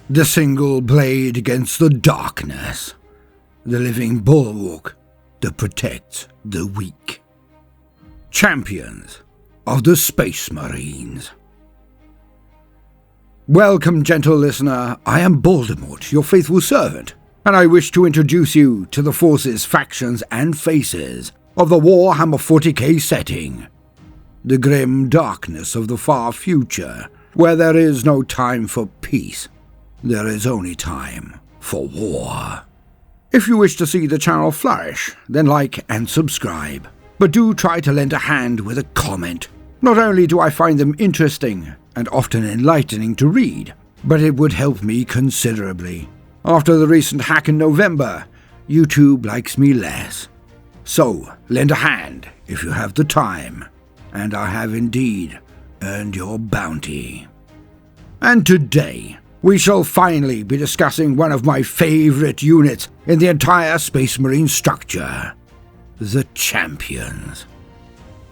The single blade against the darkness. The living bulwark that protects the weak. Champions of the Space Marines. Welcome, gentle listener. I am Baldermort, your faithful servant, and I wish to introduce you to the forces, factions, and faces of the Warhammer 40k setting. The grim darkness of the far future, where there is no time for peace. There is only time for war. If you wish to see the channel flourish, then like and subscribe. But do try to lend a hand with a comment. Not only do I find them interesting and often enlightening to read, but it would help me considerably. After the recent hack in November, YouTube likes me less. So, lend a hand if you have the time, and I have indeed earned your bounty. And today, we shall finally be discussing one of my favourite units in the entire Space Marine structure, the Champions.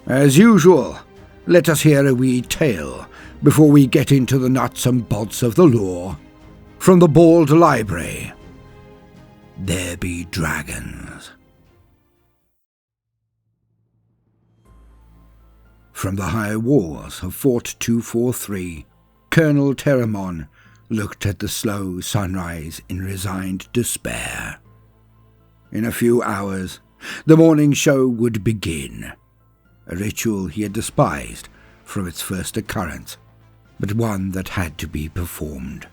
As usual, let us hear a wee tale before we get into the nuts and bolts of the lore. From the Bald Library, There Be Dragons. From the high walls of Fort 243, Colonel Terramon looked at the slow sunrise in resigned despair. In a few hours, the morning show would begin, a ritual he had despised from its first occurrence, but one that had to be performed.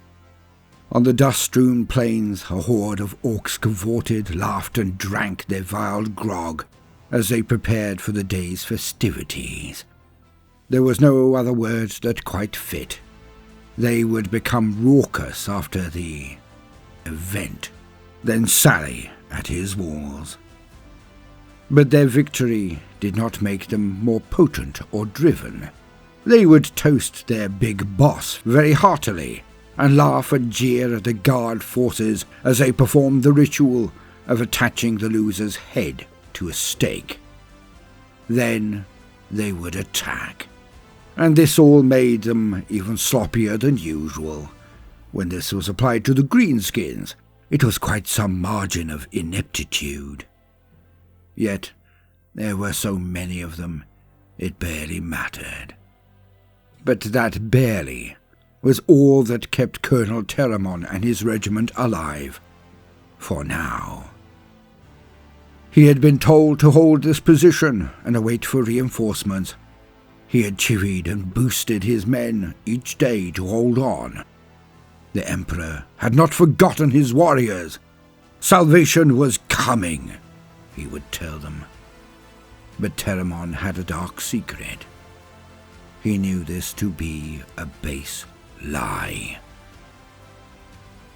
On the dust-strewn plains, a horde of orcs cavorted, laughed, and drank their vile grog as they prepared for the day's festivities. There was no other word that quite fit. They would become raucous after the event, then sally at his walls. But their victory did not make them more potent or driven. They would toast their big boss very heartily and laugh and jeer at the guard forces as they performed the ritual of attaching the loser's head to a stake. Then they would attack. And this all made them even sloppier than usual. When this was applied to the greenskins, it was quite some margin of ineptitude. Yet, there were so many of them, it barely mattered. But that barely was all that kept Colonel Terramon and his regiment alive, for now. He had been told to hold this position and await for reinforcements. He had chivied and boosted his men each day to hold on. The Emperor had not forgotten his warriors. Salvation was coming, he would tell them. But Terramon had a dark secret. He knew this to be a base lie.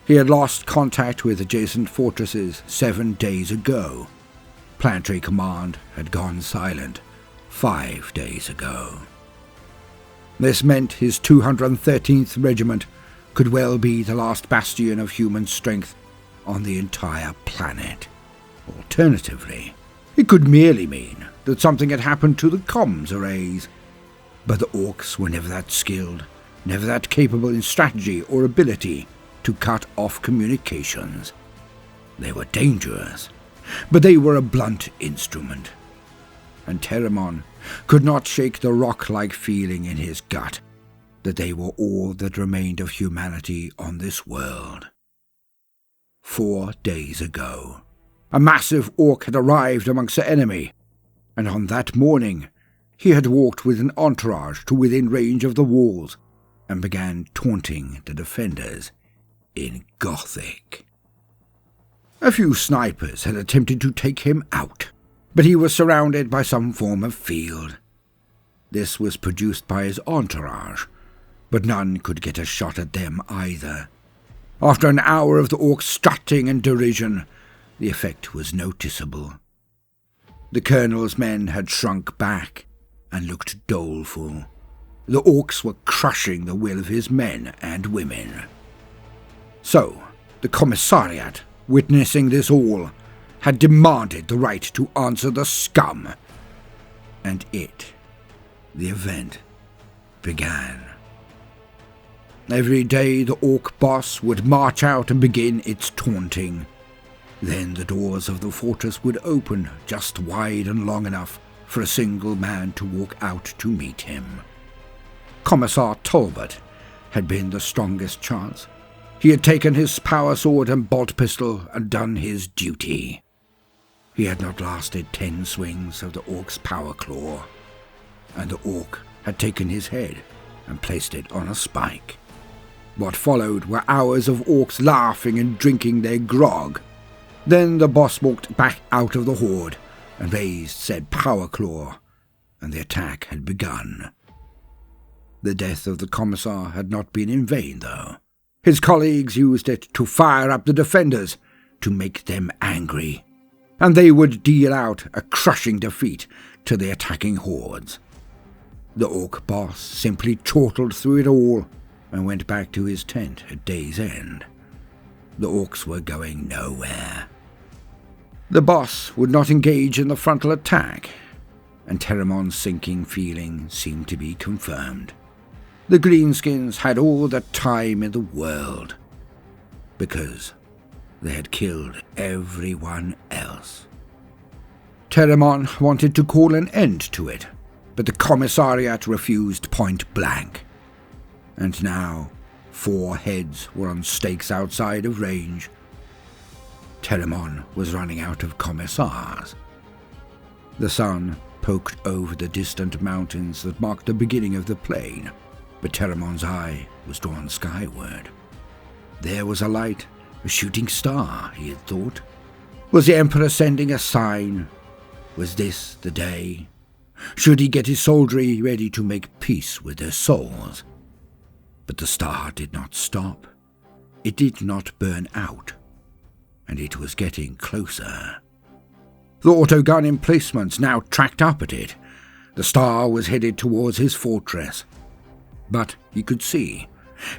He had lost contact with adjacent fortresses 7 days ago. Planetary Command had gone silent 5 days ago. This meant his 213th Regiment could well be the last bastion of human strength on the entire planet. Alternatively, it could merely mean that something had happened to the comms arrays. But the orcs were never that skilled, never that capable in strategy or ability to cut off communications. They were dangerous, but they were a blunt instrument. And Terramon could not shake the rock-like feeling in his gut that they were all that remained of humanity on this world. 4 days ago, a massive orc had arrived amongst the enemy, and on that morning he had walked with an entourage to within range of the walls and began taunting the defenders in Gothic. A few snipers had attempted to take him out, but he was surrounded by some form of field. This was produced by his entourage, but none could get a shot at them either. After an hour of the orcs strutting and derision, the effect was noticeable. The colonel's men had shrunk back and looked doleful. The orcs were crushing the will of his men and women. So, the commissariat, witnessing this all, had demanded the right to answer the scum. And the event, began. Every day the orc boss would march out and begin its taunting. Then the doors of the fortress would open just wide and long enough for a single man to walk out to meet him. Commissar Talbot had been the strongest chance. He had taken his power sword and bolt pistol and done his duty. He had not lasted 10 swings of the orc's power claw, and the orc had taken his head and placed it on a spike. What followed were hours of orcs laughing and drinking their grog. Then the boss walked back out of the horde and raised said power claw, and the attack had begun. The death of the commissar had not been in vain, though. His colleagues used it to fire up the defenders, to make them angry, and they would deal out a crushing defeat to the attacking hordes. The orc boss simply chortled through it all and went back to his tent at day's end. The orcs were going nowhere. The boss would not engage in the frontal attack, and Teremon's sinking feeling seemed to be confirmed. The greenskins had all the time in the world, because they had killed everyone else. Teremon wanted to call an end to it, but the commissariat refused point blank. And now 4 heads were on stakes outside of range. Teremon was running out of commissars. The sun poked over the distant mountains that marked the beginning of the plain, but Teremon's eye was drawn skyward. There was a light, a shooting star, he had thought. Was the Emperor sending a sign? Was this the day? Should he get his soldiery ready to make peace with their souls? But the star did not stop. It did not burn out, and it was getting closer. The autogun emplacements now tracked up at it. The star was headed towards his fortress. But he could see.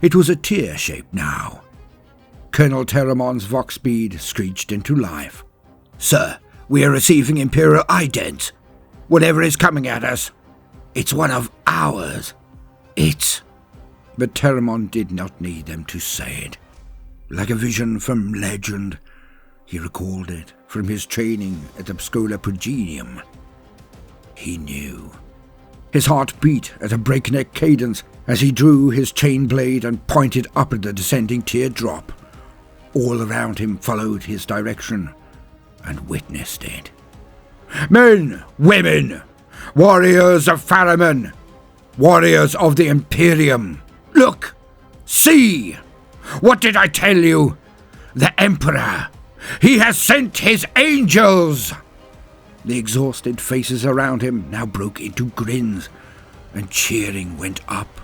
It was a tear shape now. Colonel Teremon's vox bead screeched into life. "Sir, we are receiving Imperial idents. Whatever is coming at us, it's one of ours. It's..." But Teremon did not need them to say it. Like a vision from legend, he recalled it from his training at the Schola Progenium. He knew. His heart beat at a breakneck cadence as he drew his chain blade and pointed up at the descending teardrop. All around him followed his direction and witnessed it. "Men, women, warriors of Faramon, warriors of the Imperium, look, see! What did I tell you? The Emperor! He has sent his angels!" The exhausted faces around him now broke into grins, and cheering went up.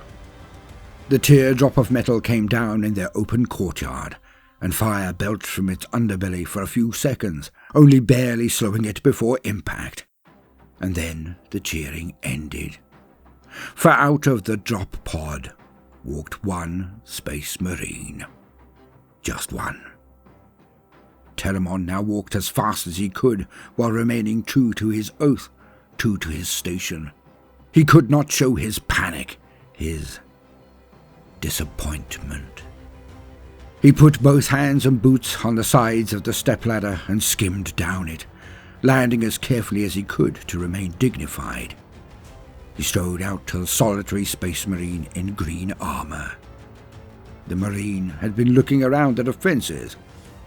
The teardrop of metal came down in their open courtyard, and fire belched from its underbelly for a few seconds, only barely slowing it before impact. And then the cheering ended. For out of the drop pod walked one space marine. Just one. Teremon now walked as fast as he could, while remaining true to his oath, true to his station. He could not show his panic, his disappointment. He put both hands and boots on the sides of the stepladder and skimmed down it, landing as carefully as he could to remain dignified. He strode out to the solitary space marine in green armor. The marine had been looking around the defenses,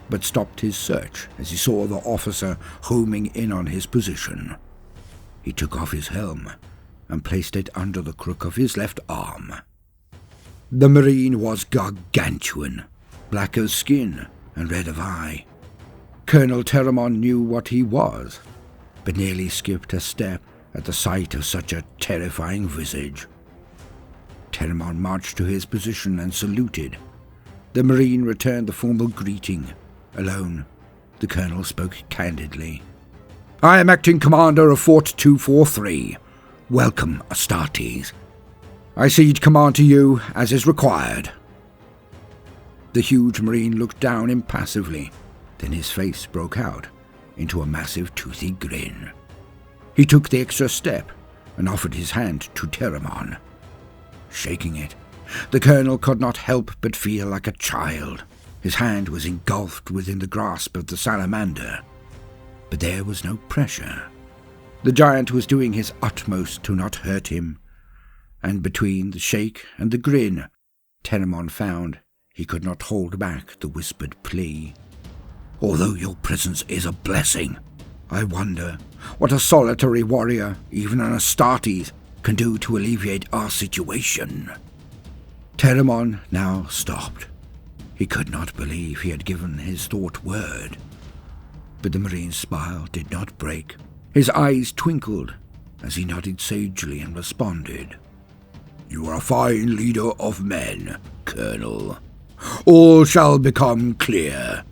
but stopped his search as he saw the officer homing in on his position. He took off his helm and placed it under the crook of his left arm. The marine was gargantuan, black of skin and red of eye. Colonel Teremon knew what he was, but nearly skipped a step at the sight of such a terrifying visage. Teremon marched to his position and saluted. The marine returned the formal greeting. Alone, the colonel spoke candidly. "I am acting commander of Fort 243. Welcome, Astartes. I cede command to you as is required." The huge marine looked down impassively, then his face broke out into a massive toothy grin. He took the extra step and offered his hand to Teremon. Shaking it, The colonel could not help but feel like a child. His hand was engulfed within the grasp of the salamander. But there was no pressure. The giant was doing his utmost to not hurt him, and between the shake and the grin, Teramon found he could not hold back the whispered plea. "Although your presence is a blessing, I wonder what a solitary warrior, even an Astartes, can do to alleviate our situation." Teramon now stopped. He could not believe he had given his thought word. But the marine's smile did not break. His eyes twinkled as he nodded sagely and responded. "You are a fine leader of men, Colonel. All shall become clear.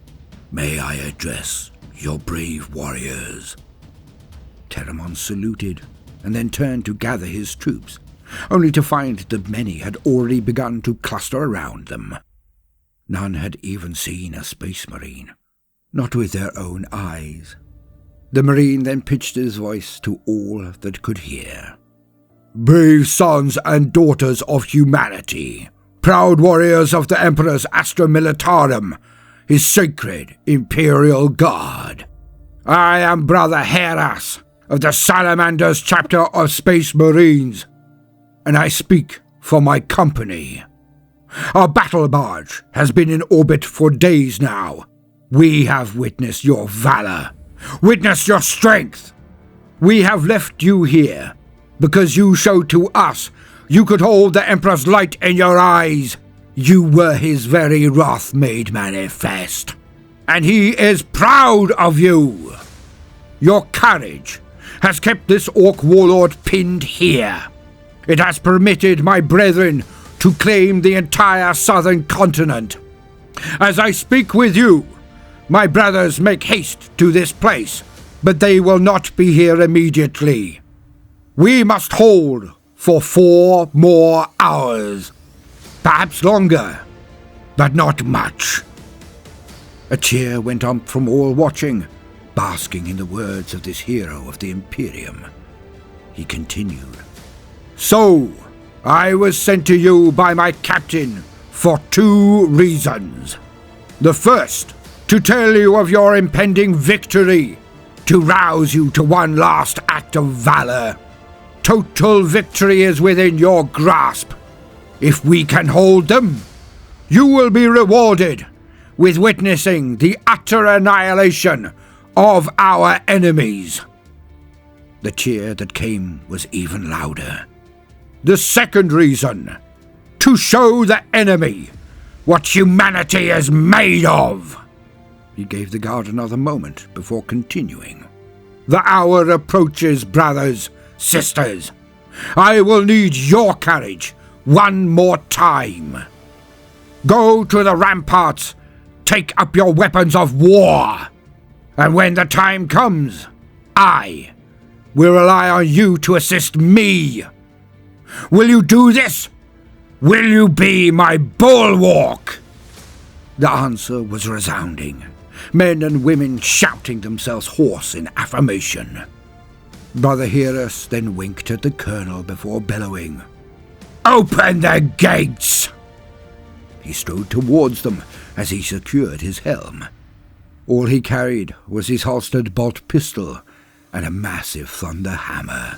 May I address your brave warriors?" Teramon saluted, and then turned to gather his troops, only to find that many had already begun to cluster around them. None had even seen a space marine, not with their own eyes. The marine then pitched his voice to all that could hear. "Brave sons and daughters of humanity, proud warriors of the Emperor's Astra Militarum, his sacred imperial guard. I am Brother Heras of the Salamanders chapter of Space Marines, and I speak for my company. Our battle barge has been in orbit for days now. We have witnessed your valor, witnessed your strength. We have left you here because you showed to us you could hold the Emperor's light in your eyes. You were his very wrath made manifest, and he is proud of you. Your courage has kept this orc warlord pinned here. It has permitted my brethren to claim the entire southern continent. As I speak with you, my brothers make haste to this place, but they will not be here immediately. We must hold for 4 more hours, perhaps longer, but not much." A cheer went up from all watching, basking in the words of this hero of the Imperium. He continued, "So, I was sent to you by my captain for 2 reasons. The first, to tell you of your impending victory, to rouse you to one last act of valor. Total victory is within your grasp. If we can hold them, you will be rewarded with witnessing the utter annihilation of our enemies." The cheer that came was even louder. "The second reason, to show the enemy what humanity is made of." He gave the guard another moment before continuing. "The hour approaches, brothers, sisters. I will need your courage one more time. Go to the ramparts, take up your weapons of war, and when the time comes, I will rely on you to assist me. Will you do this? Will you be my bulwark?" The answer was resounding, men and women shouting themselves hoarse in affirmation. Brother Heras then winked at the colonel before bellowing, "Open the gates!" He strode towards them as he secured his helm. All he carried was his holstered bolt pistol and a massive thunder hammer.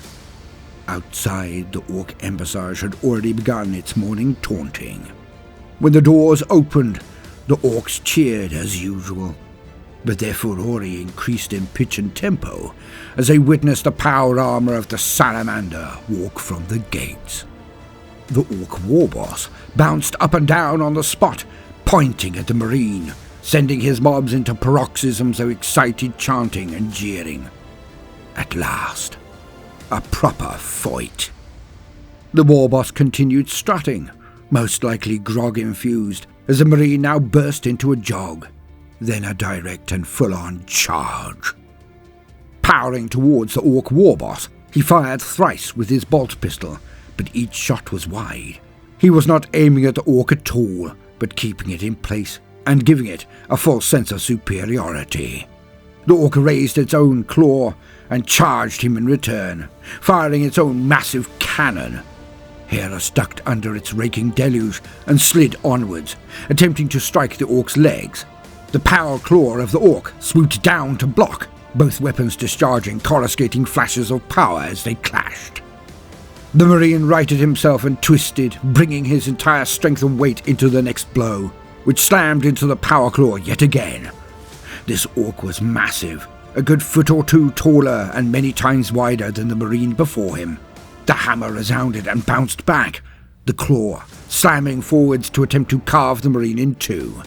Outside, the orc embassage had already begun its morning taunting. When the doors opened, the orcs cheered as usual, but their furore increased in pitch and tempo as they witnessed the power armor of the salamander walk from the gates. The orc warboss bounced up and down on the spot, pointing at the marine, sending his mobs into paroxysms of excited chanting and jeering. At last, a proper fight. The warboss continued strutting, most likely grog-infused, as the marine now burst into a jog, then a direct and full-on charge. Powering towards the orc warboss, he fired thrice with his bolt pistol, but each shot was wide. He was not aiming at the orc at all, but keeping it in place and giving it a false sense of superiority. The orc raised its own claw and charged him in return, firing its own massive cannon. Hera ducked under its raking deluge and slid onwards, attempting to strike the orc's legs. The power claw of the orc swooped down to block, both weapons discharging coruscating flashes of power as they clashed. The Marine righted himself and twisted, bringing his entire strength and weight into the next blow, which slammed into the power claw yet again. This orc was massive, a good foot or two taller and many times wider than the Marine before him. The hammer resounded and bounced back, the claw slamming forwards to attempt to carve the Marine in two.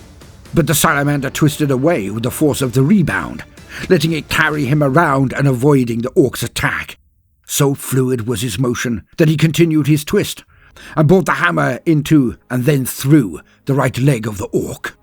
But the salamander twisted away with the force of the rebound, letting it carry him around and avoiding the orc's attack. So fluid was his motion that he continued his twist, and brought the hammer into and then through the right leg of the orc.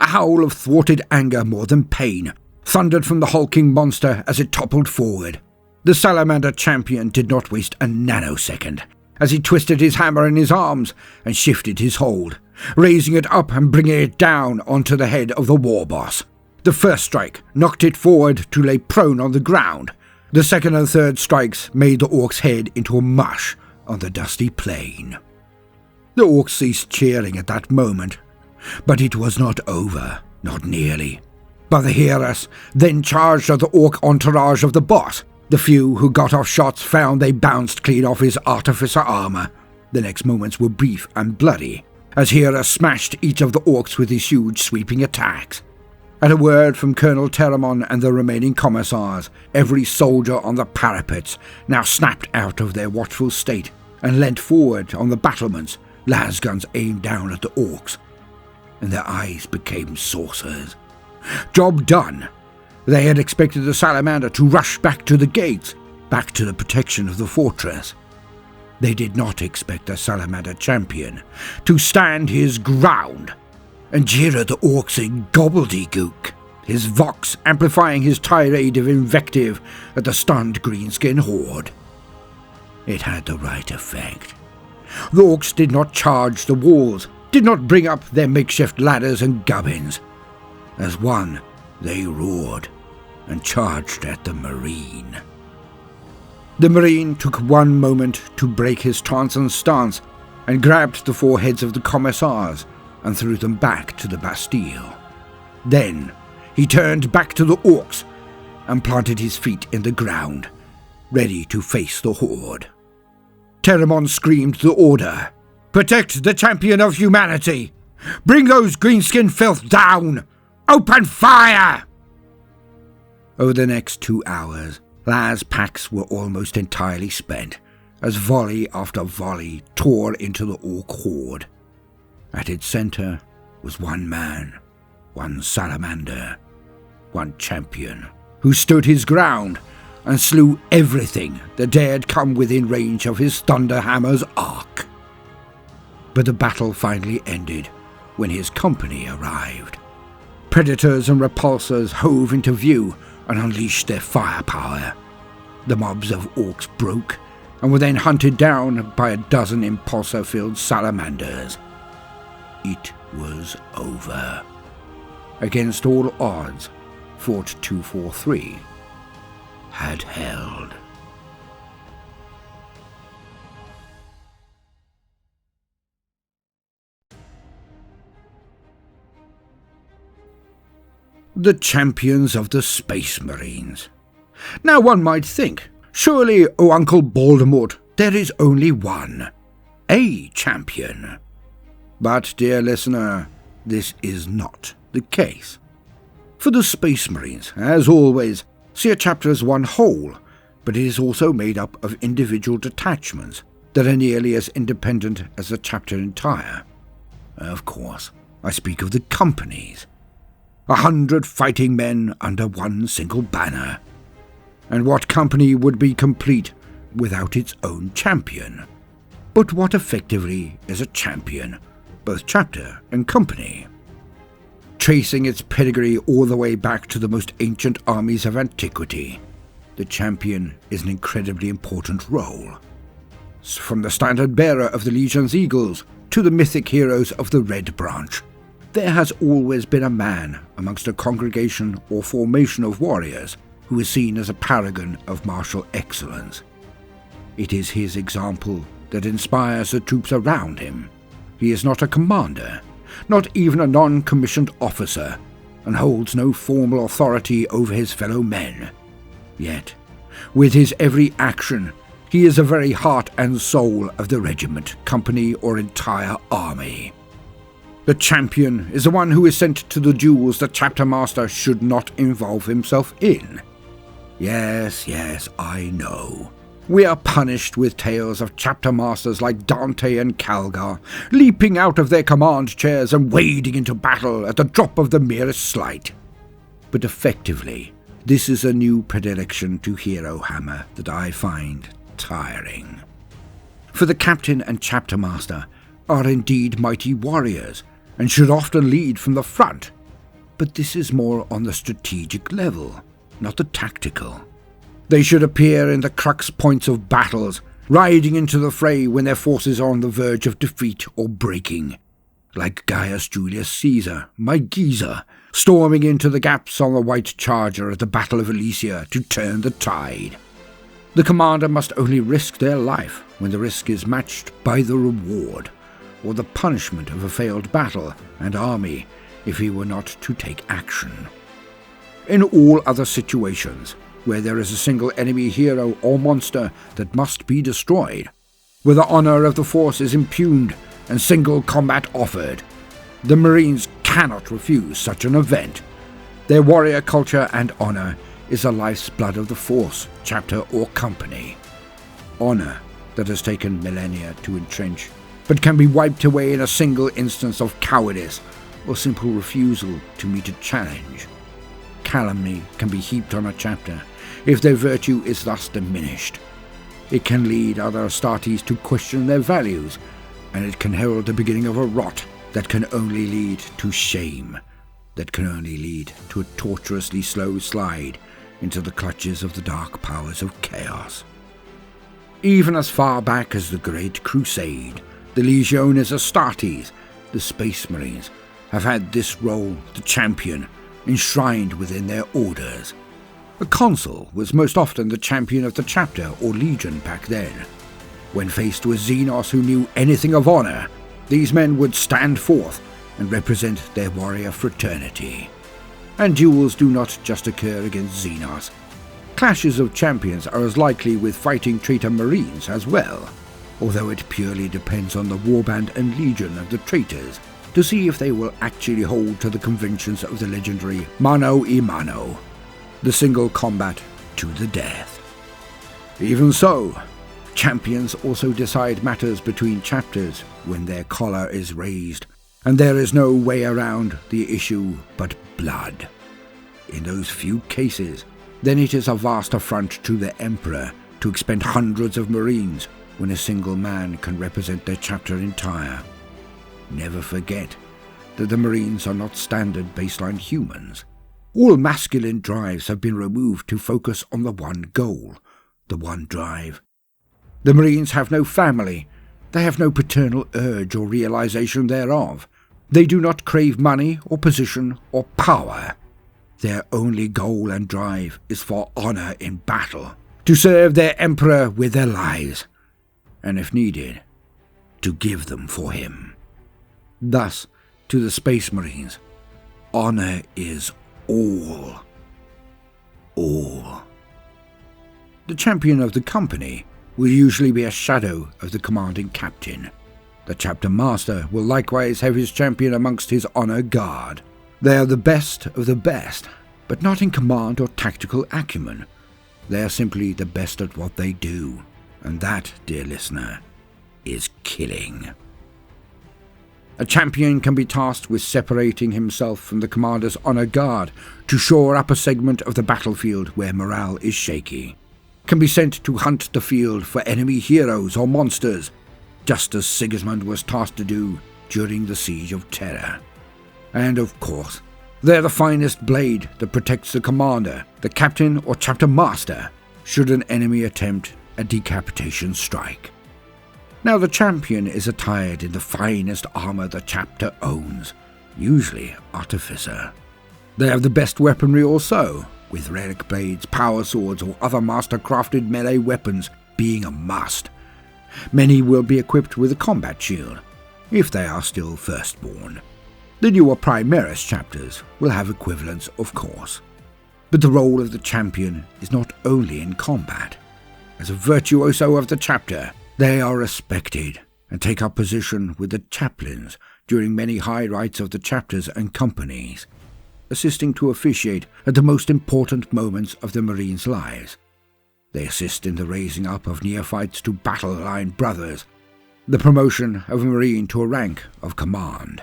A howl of thwarted anger more than pain thundered from the hulking monster as it toppled forward. The salamander champion did not waste a nanosecond as he twisted his hammer in his arms and shifted his hold, raising it up and bringing it down onto the head of the war boss. The first strike knocked it forward to lay prone on the ground. The second and third strikes made the orc's head into a mush on the dusty plain. The orc ceased cheering at that moment, but it was not over, not nearly. But the Heras then charged at the orc entourage of the boss. The few who got off shots found they bounced clean off his artificer armor. The next moments were brief and bloody, as Hera smashed each of the orcs with his huge sweeping attacks. At a word from Colonel Teramon and the remaining commissars, every soldier on the parapets now snapped out of their watchful state and leant forward on the battlements, lasguns aimed down at the orcs, and their eyes became saucers. Job done. They had expected the salamander to rush back to the gates, back to the protection of the fortress. They did not expect the salamander champion to stand his ground and jeer at the orcs in gobbledygook, his vox amplifying his tirade of invective at the stunned greenskin horde. It had the right effect. The orcs did not charge the walls, did not bring up their makeshift ladders and gubbins. As one, they roared and charged at the Marine. The Marine took one moment to break his trance and stance and grabbed the four heads of the commissars and threw them back to the Bastille. Then he turned back to the orcs and planted his feet in the ground, ready to face the horde. Teramon screamed the order. "Protect the champion of humanity! Bring those greenskin filth down! Open fire!" Over the next 2 hours, Laz packs were almost entirely spent, as volley after volley tore into the orc horde. At its center was one man, one salamander, one champion, who stood his ground and slew everything that dared come within range of his thunderhammer's arc. But the battle finally ended when his company arrived. Predators and repulsors hove into view and unleashed their firepower. The mobs of orcs broke and were then hunted down by a dozen impulsor-filled salamanders. It was over. Against all odds, Fort 243 had held. The champions of the Space Marines. Now one might think, surely, O Uncle Baldermort, there is only one, a champion. But, dear listener, this is not the case. For the Space Marines, as always, see a chapter as one whole, but it is also made up of individual detachments that are nearly as independent as the chapter entire. Of course, I speak of the companies. 100 fighting men under one single banner. And what company would be complete without its own champion? But what effectively is a champion, both chapter and company? Tracing its pedigree all the way back to the most ancient armies of antiquity, the champion is an incredibly important role. From the standard bearer of the Legion's Eagles to the mythic heroes of the Red Branch, there has always been a man amongst a congregation or formation of warriors who is seen as a paragon of martial excellence. It is his example that inspires the troops around him. He is not a commander, not even a non-commissioned officer, and holds no formal authority over his fellow men. Yet, with his every action, he is the very heart and soul of the regiment, company, or entire army. The champion is the one who is sent to the duels the chapter master should not involve himself in. Yes, I know. We are punished with tales of chapter masters like Dante and Calgar, leaping out of their command chairs and wading into battle at the drop of the merest slight. But effectively, this is a new predilection to hero hammer that I find tiring. For the captain and chapter master are indeed mighty warriors, and should often lead from the front, but this is more on the strategic level, not the tactical. They should appear in the crux points of battles, riding into the fray when their forces are on the verge of defeat or breaking, like Gaius Julius Caesar, my geezer, storming into the gaps on the White Charger at the Battle of Alesia to turn the tide. The commander must only risk their life when the risk is matched by the reward, or the punishment of a failed battle and army if he were not to take action. In all other situations, where there is a single enemy hero or monster that must be destroyed, where the honor of the force is impugned and single combat offered, the Marines cannot refuse such an event. Their warrior culture and honor is the life's blood of the force, chapter or company. Honor that has taken millennia to entrench, but can be wiped away in a single instance of cowardice or simple refusal to meet a challenge. Calumny can be heaped on a chapter if their virtue is thus diminished. It can lead other Astartes to question their values, and it can herald the beginning of a rot that can only lead to shame, that can only lead to a tortuously slow slide into the clutches of the dark powers of chaos. Even as far back as the Great Crusade, the Legiones Astartes, the Space Marines, have had this role, the champion, enshrined within their orders. A consul was most often the champion of the chapter or legion back then. When faced with Xenos who knew anything of honor, these men would stand forth and represent their warrior fraternity. And duels do not just occur against Xenos. Clashes of champions are as likely with fighting traitor Marines as well, although it purely depends on the warband and legion of the traitors to see if they will actually hold to the conventions of the legendary mano a mano, the single combat to the death. Even so, champions also decide matters between chapters when their collar is raised, and there is no way around the issue but blood. In those few cases, then it is a vast affront to the Emperor to expend hundreds of Marines when a single man can represent their chapter entire. Never forget that the Marines are not standard baseline humans. All masculine drives have been removed to focus on the one goal, the one drive. The Marines have no family. They have no paternal urge or realization thereof. They do not crave money or position or power. Their only goal and drive is for honor in battle, to serve their Emperor with their lives, and if needed, to give them for him. Thus, to the Space Marines, honor is all. All. The champion of the company will usually be a shadow of the commanding captain. The chapter master will likewise have his champion amongst his honor guard. They are the best of the best, but not in command or tactical acumen. They are simply the best at what they do, and that, dear listener, is killing. A champion can be tasked with separating himself from the commander's honor guard to shore up a segment of the battlefield where morale is shaky. Can be sent to hunt the field for enemy heroes or monsters, just as Sigismund was tasked to do during the Siege of Terror. And of course, they're the finest blade that protects the commander, the captain or chapter master, should an enemy attempt a decapitation strike. Now the champion is attired in the finest armor the chapter owns, usually artificer. They have the best weaponry also, with relic blades, power swords or other master-crafted melee weapons being a must, Many will be equipped with a combat shield, if they are still firstborn. The newer Primaris chapters will have equivalents, of course. But the role of the champion is not only in combat. As a virtuoso of the chapter, they are respected and take up position with the chaplains during many high rites of the chapters and companies, assisting to officiate at the most important moments of the Marines' lives. They assist in the raising up of neophytes to battle-line brothers, the promotion of a Marine to a rank of command.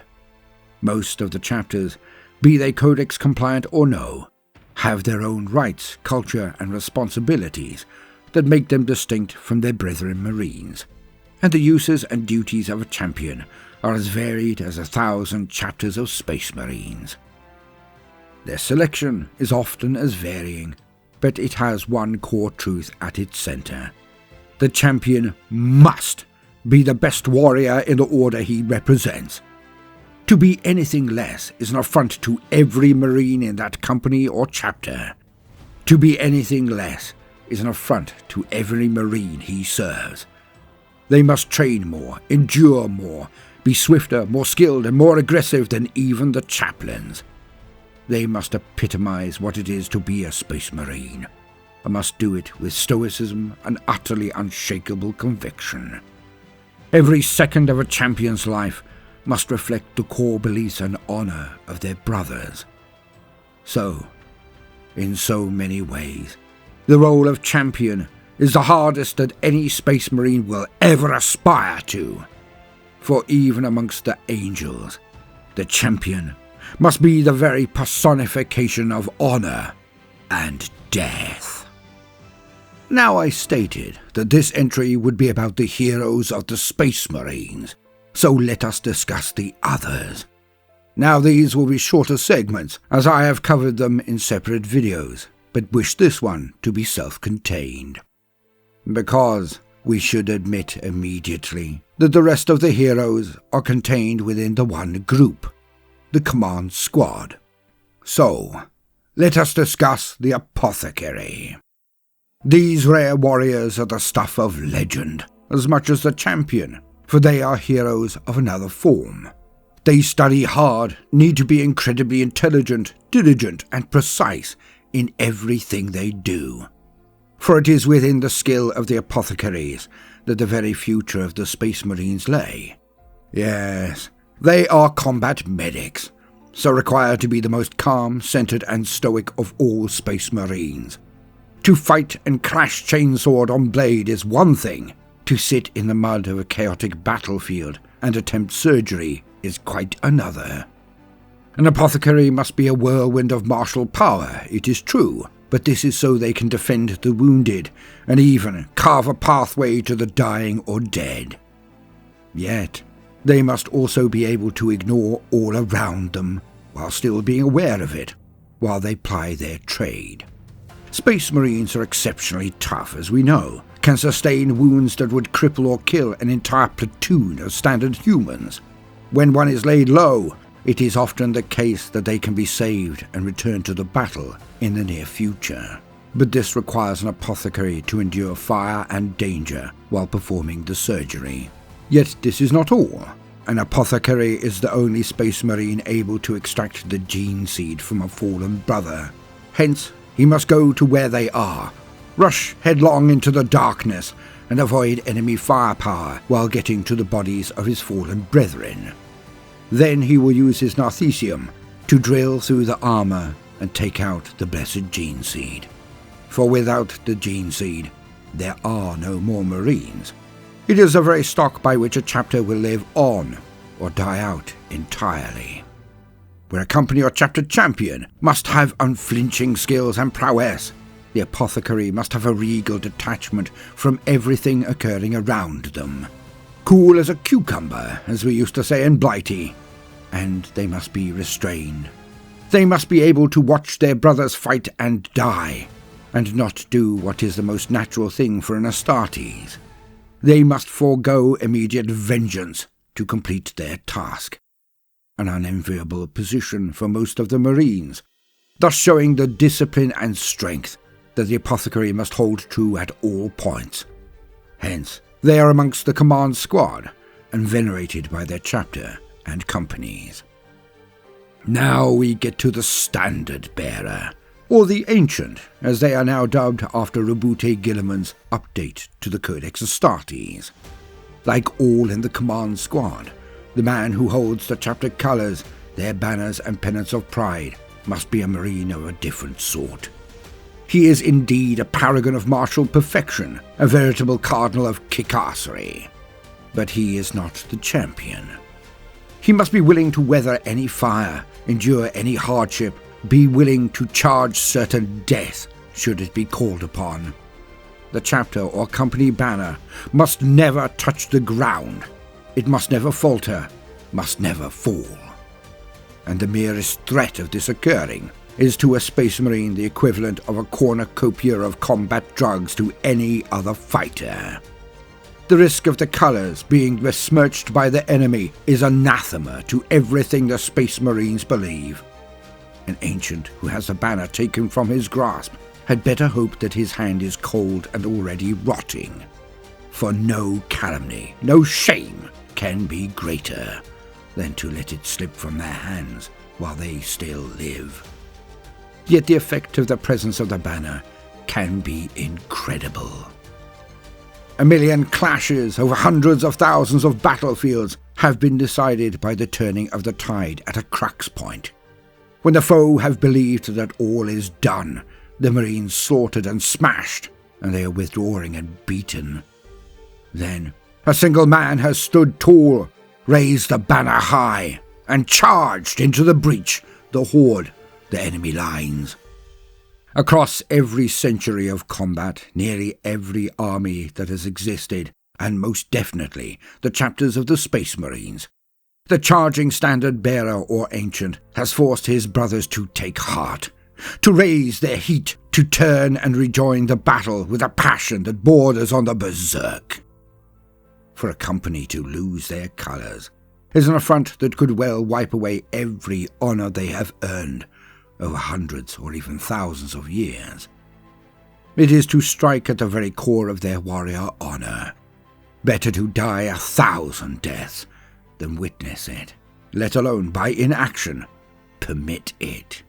Most of the chapters, be they codex compliant or no, have their own rights, culture and responsibilities that make them distinct from their brethren Marines, and the uses and duties of a champion are as varied as 1,000 chapters of Space Marines. Their selection is often as varying, but it has one core truth at its center. The champion must be the best warrior in the order he represents. To be anything less is an affront to every Marine in that company or chapter. To be anything less is an affront to every Marine he serves. They must train more, endure more, be swifter, more skilled and more aggressive than even the chaplains. They must epitomize what it is to be a Space Marine, and must do it with stoicism and utterly unshakable conviction. Every second of a champion's life must reflect the core beliefs and honor of their brothers. So, in so many ways, the role of champion is the hardest that any Space Marine will ever aspire to. For even amongst the angels, the champion must be the very personification of honor and death. Now I stated that this entry would be about the heroes of the Space Marines, so let us discuss the others. Now these will be shorter segments, as I have covered them in separate videos, but wish this one to be self-contained. Because we should admit immediately that the rest of the heroes are contained within the one group, the command squad. So, let us discuss the apothecary. These rare warriors are the stuff of legend, as much as the champion, for they are heroes of another form. They study hard, need to be incredibly intelligent, diligent, and precise in everything they do. For it is within the skill of the apothecaries that the very future of the Space Marines lay. Yes, they are combat medics, so require to be the most calm, centered, and stoic of all Space Marines. To fight and crash chainsword on blade is one thing. To sit in the mud of a chaotic battlefield and attempt surgery is quite another. An apothecary must be a whirlwind of martial power, it is true, but this is so they can defend the wounded and even carve a pathway to the dying or dead. Yet, they must also be able to ignore all around them while still being aware of it, while they ply their trade. Space Marines are exceptionally tough, as we know, can sustain wounds that would cripple or kill an entire platoon of standard humans. When one is laid low, it is often the case that they can be saved and returned to the battle in the near future. But this requires an apothecary to endure fire and danger while performing the surgery. Yet this is not all. An apothecary is the only Space Marine able to extract the gene seed from a fallen brother. Hence, he must go to where they are, rush headlong into the darkness, and avoid enemy firepower while getting to the bodies of his fallen brethren. Then he will use his narthecium to drill through the armor and take out the blessed gene seed. For without the gene seed, there are no more Marines. It is the very stock by which a chapter will live on or die out entirely. Where a company or chapter champion must have unflinching skills and prowess, the apothecary must have a regal detachment from everything occurring around them. Cool as a cucumber, as we used to say in Blighty. And they must be restrained. They must be able to watch their brothers fight and die, and not do what is the most natural thing for an Astartes. They must forego immediate vengeance to complete their task. An unenviable position for most of the Marines, thus showing the discipline and strength that the apothecary must hold true at all points. Hence, They are amongst the command squad and venerated by their chapter and companies. Now we get to the standard bearer, or the ancient, as they are now dubbed after Rabute Gilliman's update to the Codex Astartes. Like all in the command squad, the man who holds the chapter colours, their banners and pennants of pride, must be a marine of a different sort. He is indeed a paragon of martial perfection, a veritable cardinal of kickassery. But he is not the champion. He must be willing to weather any fire, endure any hardship, be willing to charge certain death should it be called upon. The chapter or company banner must never touch the ground. It must never falter, must never fall. And the merest threat of this occurring is to a Space Marine the equivalent of a cornucopia of combat drugs to any other fighter. The risk of the colours being besmirched by the enemy is anathema to everything the Space Marines believe. An ancient who has a banner taken from his grasp had better hope that his hand is cold and already rotting. For no calumny, no shame can be greater than to let it slip from their hands while they still live. Yet the effect of the presence of the banner can be incredible. A million clashes over hundreds of thousands of battlefields have been decided by the turning of the tide at a crux point. When the foe have believed that all is done, the Marines slaughtered and smashed, and they are withdrawing and beaten. Then a single man has stood tall, raised the banner high, and charged into the breach, the horde, the enemy lines. Across every century of combat, nearly every army that has existed, and most definitely the chapters of the Space Marines, the charging standard bearer or ancient has forced his brothers to take heart, to raise their heat, to turn and rejoin the battle with a passion that borders on the berserk. For a company to lose their colours is an affront that could well wipe away every honour they have earned over hundreds or even thousands of years. It is to strike at the very core of their warrior honour. Better to die 1,000 deaths than witness it, let alone by inaction permit it.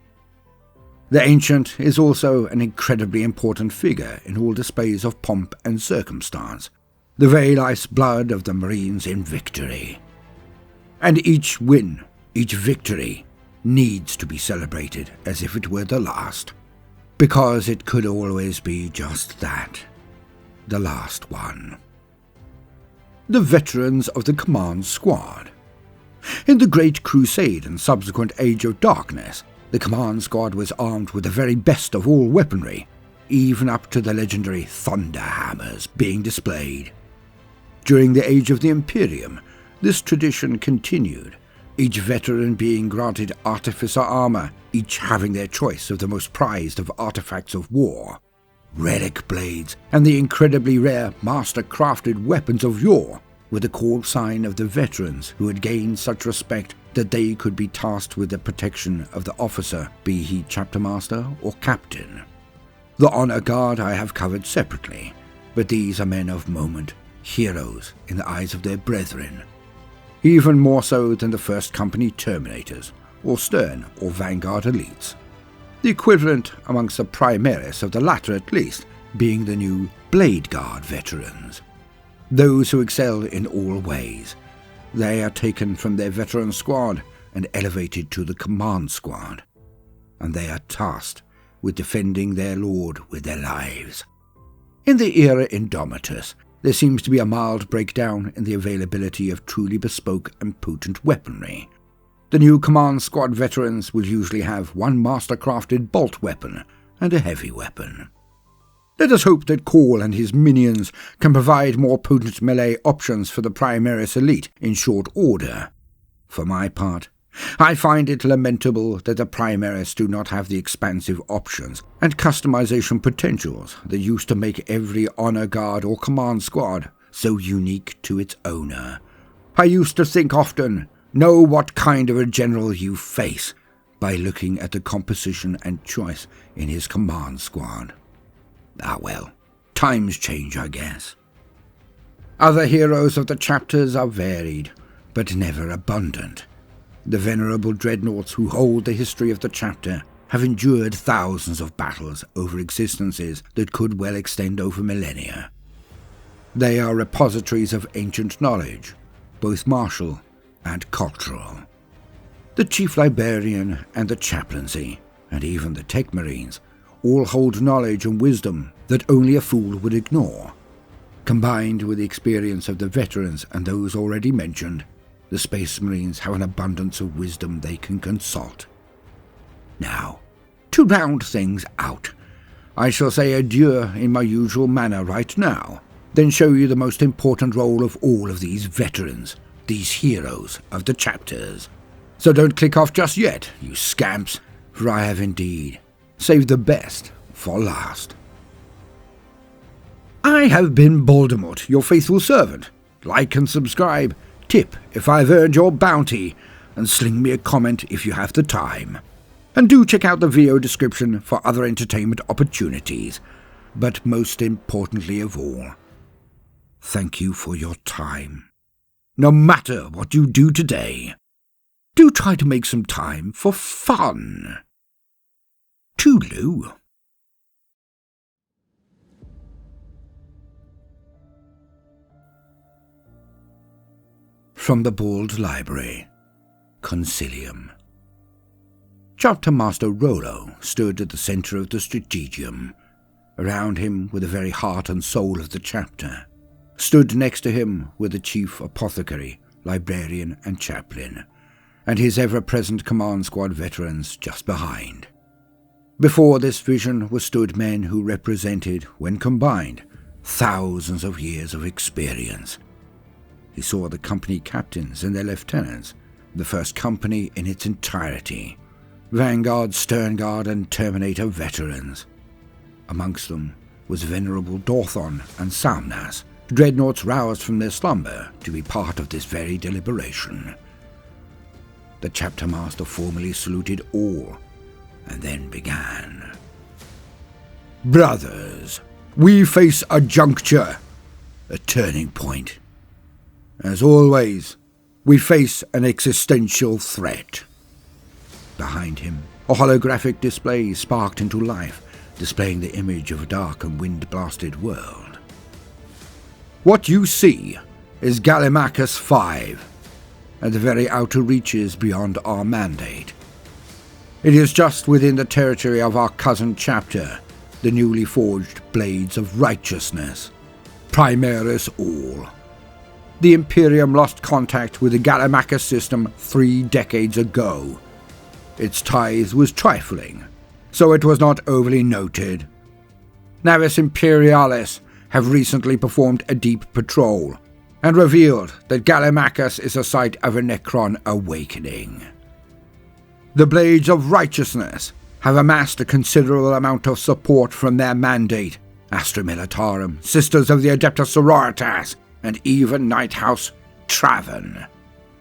The ancient is also an incredibly important figure in all displays of pomp and circumstance, the very lifeblood of the Marines in victory. And each win, each victory, needs to be celebrated as if it were the last, because it could always be just that, the last one. The veterans of the command squad. In the Great Crusade and subsequent Age of Darkness, the command squad was armed with the very best of all weaponry, even up to the legendary thunder hammers being displayed. During the Age of the Imperium, this tradition continued, each veteran being granted artificer armor, each having their choice of the most prized of artifacts of war, relic blades, and the incredibly rare master-crafted weapons of yore were the call sign of the veterans who had gained such respect that they could be tasked with the protection of the officer, be he chapter master or captain. The honor guard I have covered separately, but these are men of moment, heroes in the eyes of their brethren, even more so than the first company terminators, or stern or vanguard elites. The equivalent amongst the primaris of the latter at least being the new Blade Guard veterans. Those who excel in all ways. They are taken from their veteran squad and elevated to the command squad, and they are tasked with defending their lord with their lives. In the era Indomitus, there seems to be a mild breakdown in the availability of truly bespoke and potent weaponry. The new command squad veterans will usually have one master-crafted bolt weapon and a heavy weapon. Let us hope that Call and his minions can provide more potent melee options for the Primaris elite in short order. For my part, I find it lamentable that the Primaris do not have the expansive options and customization potentials that used to make every honor guard or command squad so unique to its owner. I used to think often, know what kind of a general you face by looking at the composition and choice in his command squad. Ah well, times change, I guess. Other heroes of the chapters are varied, but never abundant. The venerable dreadnoughts who hold the history of the chapter have endured thousands of battles over existences that could well extend over millennia. They are repositories of ancient knowledge, both martial and cultural. The chief librarian and the chaplaincy, and even the tech marines, all hold knowledge and wisdom that only a fool would ignore. Combined with the experience of the veterans and those already mentioned, the Space Marines have an abundance of wisdom they can consult. Now, to round things out, I shall say adieu in my usual manner right now, then show you the most important role of all of these veterans, these heroes of the chapters. So don't click off just yet, you scamps, for I have indeed saved the best for last. I have been Baldermort, your faithful servant. Like and subscribe, tip if I've earned your bounty, and sling me a comment if you have the time. And do check out the video description for other entertainment opportunities. But most importantly of all, thank you for your time. No matter what you do today, do try to make some time for fun. Toodaloo. From the Bald Library, Concilium. Chapter Master Rollo stood at the centre of the strategium. Around him were the very heart and soul of the chapter. Stood next to him were the chief apothecary, librarian and chaplain, and his ever-present command squad veterans just behind. Before this vision were stood men who represented, when combined, thousands of years of experience. He saw the company captains and their lieutenants, the first company in its entirety, Vanguard, Sternguard and Terminator veterans. Amongst them was venerable Dorthon and Samnas, dreadnoughts roused from their slumber to be part of this very deliberation. The chapter master formally saluted all, and then began. Brothers, we face a juncture, a turning point. As always, we face an existential threat. Behind him, a holographic display sparked into life, displaying the image of a dark and wind-blasted world. What you see is Gallimachus 5, at the very outer reaches beyond our mandate. It is just within the territory of our cousin chapter, the newly forged Blades of Righteousness, Primaris all. The Imperium lost contact with the Gallimachus system 3 decades ago. Its tithe was trifling, so it was not overly noted. Navis Imperialis have recently performed a deep patrol, and revealed that Gallimachus is a site of a Necron awakening. The Blades of Righteousness have amassed a considerable amount of support from their mandate, Astra Militarum, Sisters of the Adeptus Sororitas, and even Night House Traven.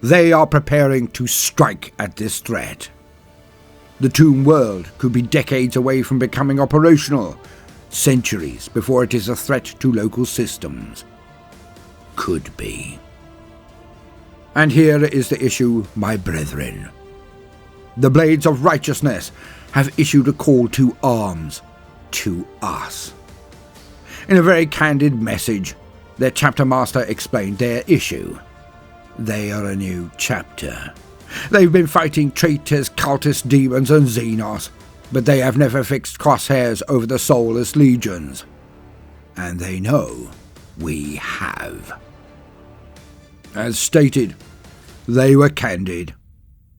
They are preparing to strike at this threat. The Tomb World could be decades away from becoming operational, centuries before it is a threat to local systems. Could be. And here is the issue, my brethren. The Blades of Righteousness have issued a call to arms, to us. In a very candid message, their chapter master explained their issue. They are a new chapter. They've been fighting traitors, cultists, demons and Xenos, but they have never fixed crosshairs over the soulless legions. And they know we have. As stated, they were candid.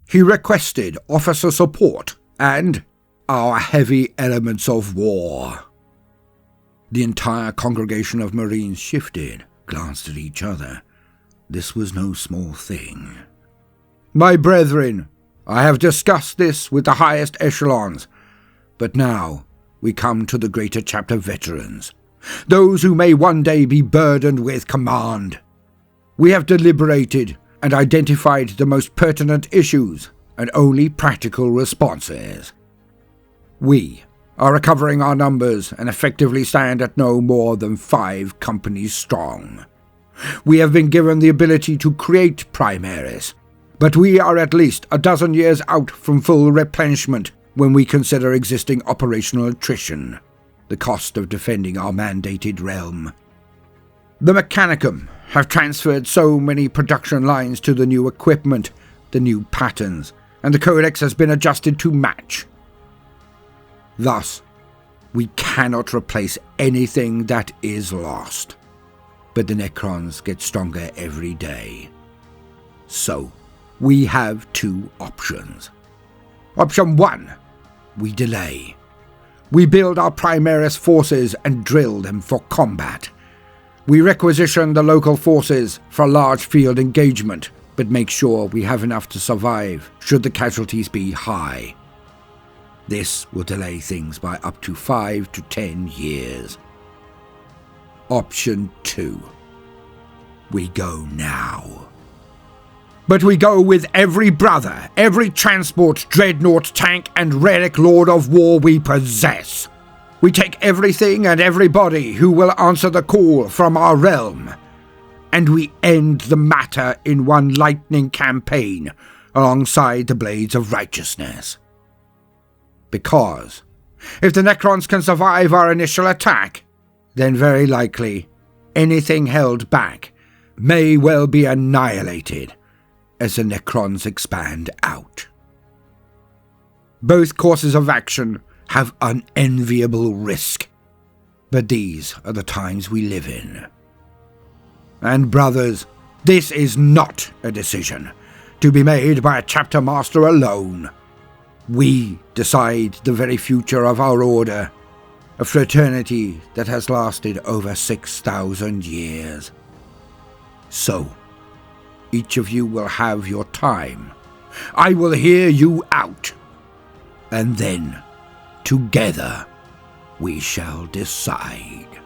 He requested officer support and our heavy elements of war. The entire congregation of Marines shifted, glanced at each other. This was no small thing. My brethren, I have discussed this with the highest echelons, but now we come to the greater chapter veterans, those who may one day be burdened with command. We have deliberated and identified the most pertinent issues and only practical responses. We are recovering our numbers and effectively stand at no more than 5 companies strong. We have been given the ability to create primaries, but we are at least a dozen years out from full replenishment when we consider existing operational attrition, the cost of defending our mandated realm. The Mechanicum have transferred so many production lines to the new equipment, the new patterns, and the Codex has been adjusted to match. Thus, we cannot replace anything that is lost, but the Necrons get stronger every day. So, we have two options. Option 1, we delay. We build our Primaris forces and drill them for combat. We requisition the local forces for large field engagement, but make sure we have enough to survive should the casualties be high. This will delay things by up to 5 to 10 years. Option 2. We go now. But we go with every brother, every transport, dreadnought, tank, and relic lord of war we possess. We take everything and everybody who will answer the call from our realm, and we end the matter in one lightning campaign alongside the Blades of Righteousness. Because if the Necrons can survive our initial attack, then very likely anything held back may well be annihilated as the Necrons expand out. Both courses of action have unenviable risk, but these are the times we live in. And brothers, this is not a decision to be made by a chapter master alone. We decide the very future of our order, a fraternity that has lasted over 6,000 years. So, each of you will have your time. I will hear you out, and then together we shall decide.